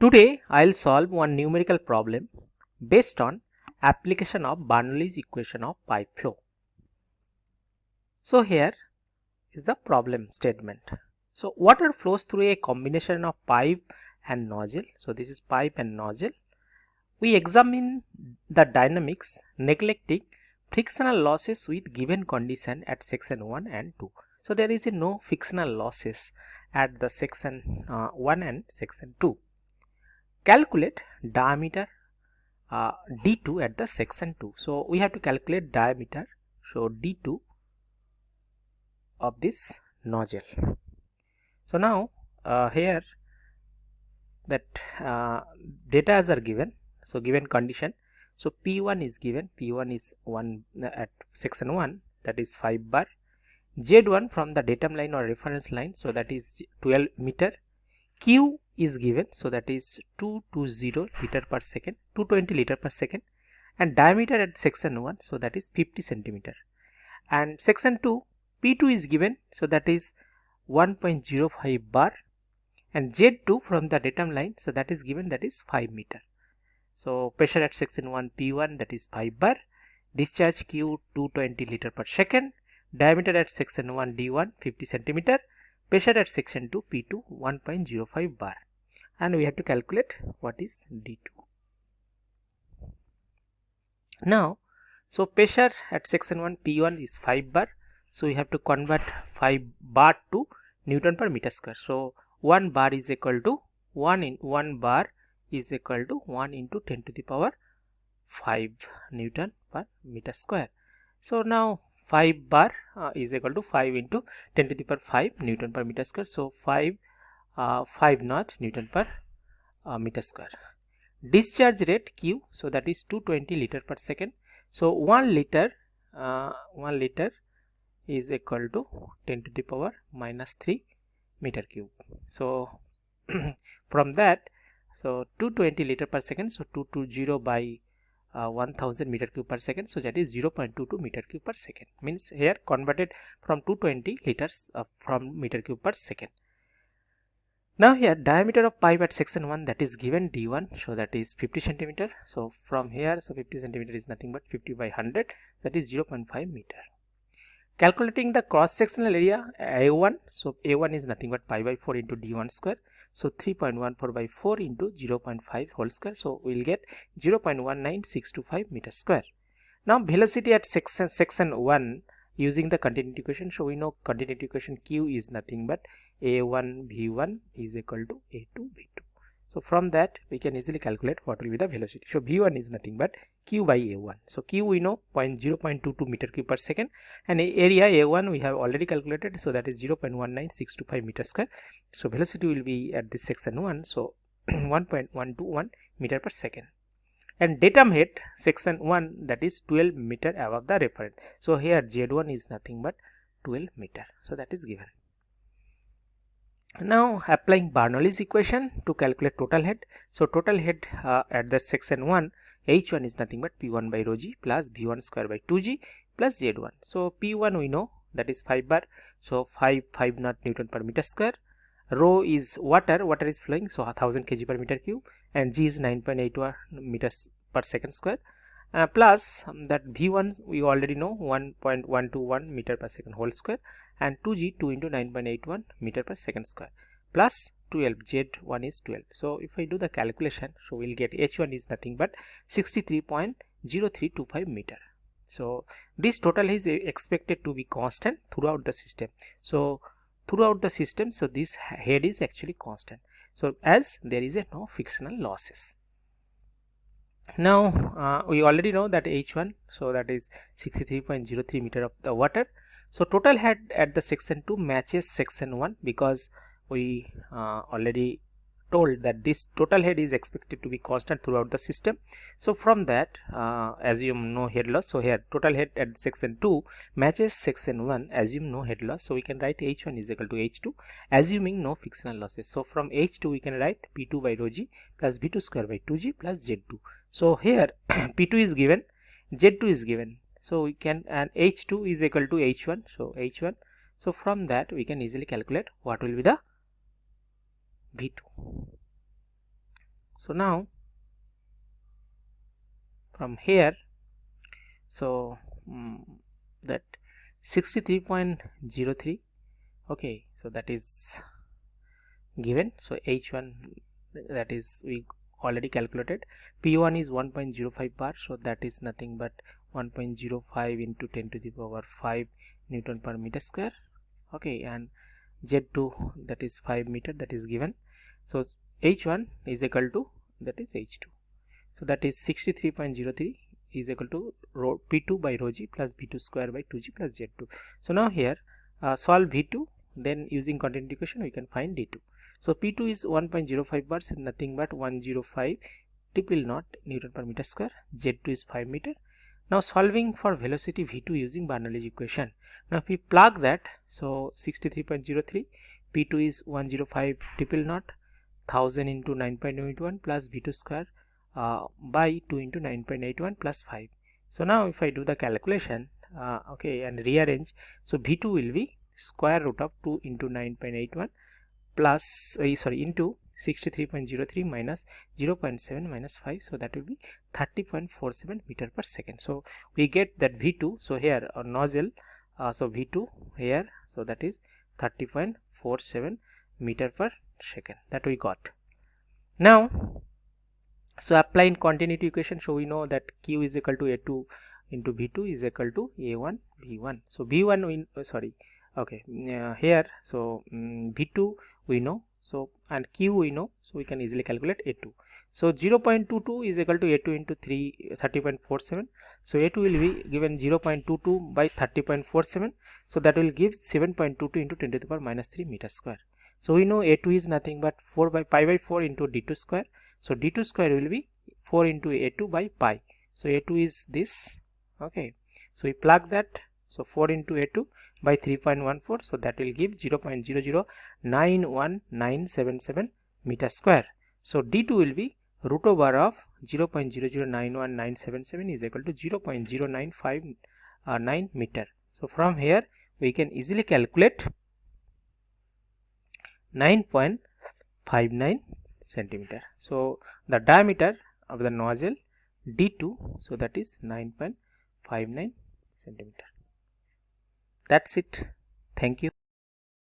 Today I'll solve one numerical problem based on application of Bernoulli's equation of pipe flow. So here is the problem statement. So water flows through a combination of pipe and nozzle. So this is pipe and nozzle. We examine the dynamics neglecting frictional losses with given condition at section 1 and 2. So there is no frictional losses at the section 1 and section 2. Calculate diameter D2 at the section 2. So we have to calculate diameter. So D2 of this nozzle. So now here that data are given. So given condition. So P1 is given. P1 is 1 at section 1, that is 5 bar. Z1 from the datum line or reference line, so that is 12 meter. Q is given, so that is 220 liter per second, 220 liter per second, and diameter at section 1, so that is 50 centimeter. And section 2, P2 is given, so that is 1.05 bar, and Z2 from the datum line, so that is given, that is 5 meter. So pressure at section 1 P1, that is 5 bar, discharge Q 220 liter per second, diameter at section 1 D1 50 centimeter, pressure at section 2 P2 1.05 bar, and we have to calculate what is D2. Now, so pressure at section 1 P1 is 5 bar, so we have to convert 5 bar to Newton per meter square. So 1 bar is equal to 1 bar is equal to 1 into 10 to the power 5 Newton per meter square. So now 5 bar is equal to 5 into 10 to the power 5 Newton per meter square. So 5 naught Newton per meter square. Discharge rate Q, so that is 220 liter per second. So 1 liter is equal to 10 to the power minus 3 meter cube. So from that, so 220 liter per second, so 220 by 1000 meter cube per second, so that is 0.22 meter cube per second, means here converted from 220 liters from meter cube per second. Now here diameter of pipe at section 1, that is given D1, so that is 50 centimeter. So from here, so 50 centimeter is nothing but 50 by 100, that is 0.5 meter. Calculating the cross sectional area A1, so A1 is nothing but pi by 4 into D1 square. So 3.14 by 4 into 0.5 whole square. So we will get 0.19625 meter square. Now velocity at section 1 using the continuity equation. So we know continuity equation Q is nothing but A1 V1 is equal to A2 V2. So from that we can easily calculate what will be the velocity. So V1 is nothing but Q by A1. So Q we know 0.22 meter cube per second, and area A1 we have already calculated, so that is 0.19625 meter square. So velocity will be at this section 1, so 1.121 meter per second. And datum height section 1, that is 12 meter above the reference. So here Z1 is nothing but 12 meter. So that is given. Now applying Bernoulli's equation to calculate total head. So total head at the section 1, H1 is nothing but P1 by rho g plus V1 square by 2g plus Z1. So P1 we know, that is 5 bar, so 5 naught Newton per meter square. Rho is water is flowing, so 1000 kg per meter cube, and g is 9.8 meters per second square, plus that V1 we already know 1.121 meter per second whole square, and 2g 2 into 9.81 meter per second square, plus 12, Z1 is 12. So if I do the calculation, so we'll get H1 is nothing but 63.0325 meter. So this total is expected to be constant throughout the system. So throughout the system, so this head is actually constant, so as there is no frictional losses. Now we already know that H1, so that is 63.03 meter of the water. So total head at the section 2 matches section 1, because we already told that this total head is expected to be constant throughout the system. So from that assume no head loss. So here total head at section 2 matches section 1, assume no head loss. So we can write H1 is equal to H2 assuming no frictional losses. So from H2 we can write P2 by rho g plus V2 square by 2g plus Z2. So here P2 is given, Z2 is given. So we can, and H2 is equal to H1. So H1. So from that we can easily calculate what will be the V2. So now from here, so that 63.03, okay, so that is given. So H1, that is we already calculated. P1 is 1.05 bar, so that is nothing but 1.05 into 10 to the power 5 Newton per meter square, okay, and Z2, that is 5 meter, that is given. So H1 is equal to, that is H2, so that is 63.03 is equal to rho P2 by rho g plus B2 square by 2g plus Z2. So now here solve V2, then using continuity equation we can find D2. So P2 is 1.05 bars and nothing but 105 triple naught Newton per meter square. Z2 is 5 meter. Now solving for velocity V2 using Bernoulli's equation. Now if we plug that, so 63.03, P2 is 105 triple naught 1000 into 9.81 plus V2 square by 2 into 9.81 plus 5. So now if I do the calculation, okay, and rearrange, so V2 will be square root of 2 into 9.81 plus into 63.03 minus 0.7 minus 5, so that will be 30.47 meter per second. So we get that V2, so here a nozzle, so V2 here, so that is 30.47 meter per second, that we got. Now so applying continuity equation, so we know that Q is equal to A2 into V2 is equal to A1 V1. So V1 here, so V2 we know, so and Q we know, so we can easily calculate A2. So 0.22 is equal to A2 into 30.47. So A2 will be given 0.22 by 30.47, so that will give 7.22 into 10 to the power minus 3 meter square. So we know A2 is nothing but 4 by pi by 4 into D2 square. So D2 square will be 4 into A2 by pi. So A2 is this, okay. So we plug that, so 4 into A2 by 3.14, so that will give 0.0091977 meter square. So D2 will be root over of 0.0091977 is equal to 0.0959 meter. So from here we can easily calculate 9.59 centimeter. So the diameter of the nozzle D2, so that is 9.59 centimeter. That's it. Thank you.